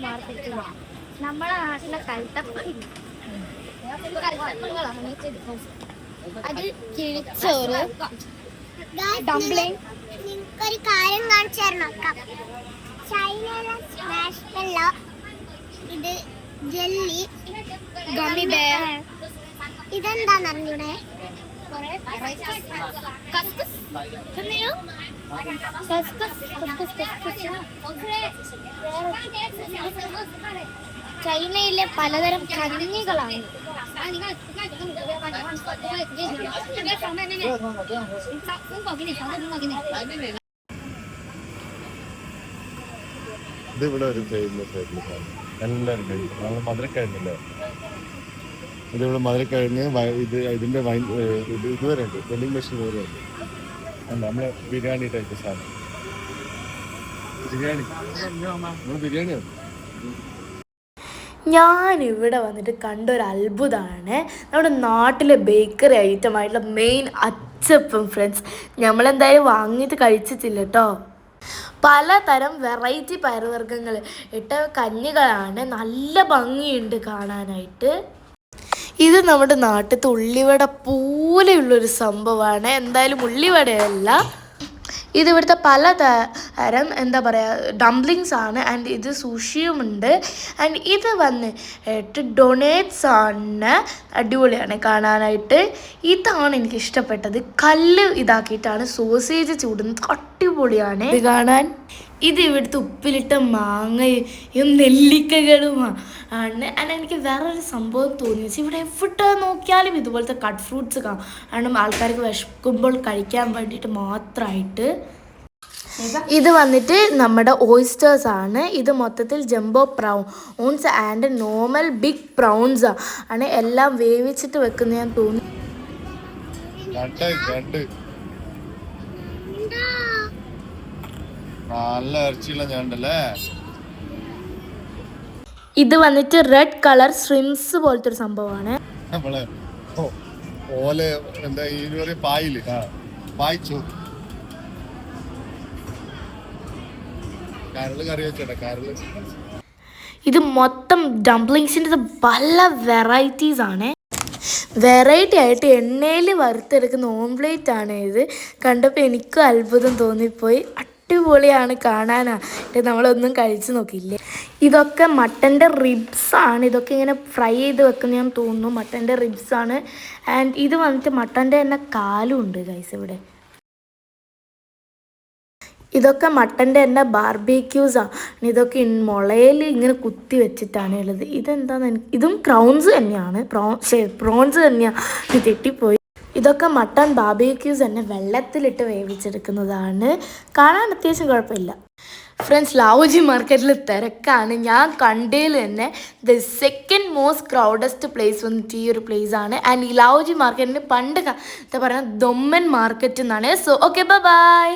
മാർക്കറ്റിൽ നമ്മളെ നാട്ടിലെ കൽത്തപ്പ അത് കിഴിച്ചോറ് ഡംപ്ലിംഗ്. നിങ്ങൾക്കൊരു കാര്യം കാണിച്ചു തരണം. ചൈനയിലെ സ്മാഷ് ഇത് ജെല്ലി ഗമ്മി ബെയർ. ഇതെന്താന്ന് അറിഞ്ഞൂടെ? ചൈനയിലെ പലതരം കഞ്ഞികളാണ്. ഇതിവിടെ ഒരു ഫേമസ് ആയിട്ടുള്ള സാധനം എല്ലാവരും കഴിക്കും. നമ്മൾ മധുരക്കിഴങ്ങില്ലേ, ഇതിവിടെ മധുരക്കിഴങ്ങ് ഇതിന്റെ വൈൻ ഇതുവരെ ഉണ്ട്, വെല്ലിംഗ് മെഷീൻ വരെ ഉണ്ട്. നമ്മള് ബിരിയാണി ടൈപ്പ് സാധനം. ബിരിയാണിയാണ്. ഞാനിവിടെ വന്നിട്ട് കണ്ടൊരു അത്ഭുതമാണ് നമ്മുടെ നാട്ടിലെ ബേക്കറി ഐറ്റമായിട്ടുള്ള മെയിൻ അച്ചപ്പം. ഫ്രണ്ട്സ്, നമ്മളെന്തായാലും വാങ്ങിയിട്ട് കഴിച്ചിട്ടില്ല കേട്ടോ. പലതരം വെറൈറ്റി പയറുവർഗ്ഗങ്ങൾ ഇട്ട കഞ്ഞികളാണ്. നല്ല ഭംഗിയുണ്ട് കാണാനായിട്ട്. ഇത് നമ്മുടെ നാട്ടിലത്തെ ഉള്ളിവട പോലെയുള്ളൊരു സംഭവമാണ്. എന്തായാലും ഉള്ളിവടയല്ല, ഇത് ഇവിടുത്തെ പലതരം എന്താ പറയുക ഡംപ്ലിങ്സ് ആണ്. ആൻഡ് ഇത് സുഷിയുമുണ്ട്. ആൻഡ് ഇത് വന്നിട്ട് ഡൊണേറ്റ്സ് ആണ്. അടിപൊളിയാണ് കാണാനായിട്ട്. ഇതാണ് എനിക്ക് ഇഷ്ടപ്പെട്ടത്. കല്ല് ഇതാക്കിയിട്ടാണ് സോസേജ് ചൂടുന്നത്. അടിപൊളിയാണ് ഇത് കാണാൻ. ഇത് ഇവിടുത്തെ ഉപ്പിലിട്ട മാങ്ങയും നെല്ലിക്കകളുമാണ്. ആൻഡ് എനിക്ക് വേറൊരു സംഭവം തോന്നിയത്, ഇവിടെ എവിടെ നോക്കിയാലും ഇതുപോലത്തെ കട്ട് ഫ്രൂട്ട്സ് കാണും. ആൾക്കാർക്ക് വിശക്കുമ്പോൾ കഴിക്കാൻ വേണ്ടിയിട്ട് മാത്രമായിട്ട്. ഇത് വന്നിട്ട് നമ്മുടെ ഓയിസ്റ്റേഴ്സ് ആണ്. ഇത് മൊത്തത്തിൽ jumbo prawns and normal big prawns ആണ്. എല്ലാം വേവിച്ചിട്ട് വെക്കുന്ന ഞാൻ തോന്നി. നല്ല ഇറച്ചിയുള്ള ഞണ്ടല്ലേ. ഇത് വന്നിട്ട് റെഡ് കളർ ശ്രിംസ് പോലത്തെ ഒരു സംഭവമാണ്. നമ്മളെ ഓല എന്താ പായില് പായിച്ചു കരള് കറി വെച്ചോട്ടെ. കരള് ഇത് മൊത്തം ഡംപ്ലിങ്സിൻ്റെ പല വെറൈറ്റീസ് ആണ്. വെറൈറ്റി ആയിട്ട് എണ്ണയിൽ വറുത്തെടുക്കുന്ന ഓംപ്ലേറ്റ് ആണ് ഇത്. കണ്ടപ്പോൾ എനിക്കും അത്ഭുതം തോന്നിപ്പോയി. അടിപൊളിയാണ് കാണാനായിട്ട്. നമ്മളൊന്നും കഴിച്ചു നോക്കില്ലേ. ഇതൊക്കെ മട്ടൻ്റെ റിബ്സ് ആണ്. ഇതൊക്കെ ഇങ്ങനെ ഫ്രൈ ചെയ്ത് വെക്കുന്ന ഞാൻ തോന്നുന്നു. മട്ടൻ്റെ റിബ്സ് ആണ്. ആൻഡ് ഇത് വന്നിട്ട് മട്ടൻ്റെ തന്നെ കാലും ഉണ്ട് ഗൈസ് ഇവിടെ. ഇതൊക്കെ മട്ടൻ്റെ തന്നെ ബാർബിക്യൂസാണ്. ഇതൊക്കെ മുളയിൽ ഇങ്ങനെ കുത്തി വെച്ചിട്ടാണ് ഉള്ളത്. ഇതെന്താന്ന് ഇതും ക്രൗൺസ് തന്നെയാണ്. പ്രോൺസ് തന്നെയാണ്. തെറ്റിപ്പോയി. ഇതൊക്കെ മട്ടൺ ബാർബിക്യൂസ് തന്നെ വെള്ളത്തിലിട്ട് വേവിച്ചെടുക്കുന്നതാണ്. കാണാൻ അത്യാവശ്യം കുഴപ്പമില്ല. ഫ്രണ്ട്സ്, ലാവോജി മാർക്കറ്റിൽ തിരക്കാണ്. ഞാൻ കണ്ടതിൽ തന്നെ ദ സെക്കൻഡ് മോസ്റ്റ് ക്രൗഡസ്റ്റ് പ്ലേസ് വന്നിട്ട് ഈ ഒരു പ്ലേസ് ആണ്. ആൻഡ് ഈ ലാവോജി മാർക്കറ്റിന് പണ്ട് എന്താ പറയുക ദൊമ്മൻ മാർക്കറ്റ് എന്നാണ്. So okay, by.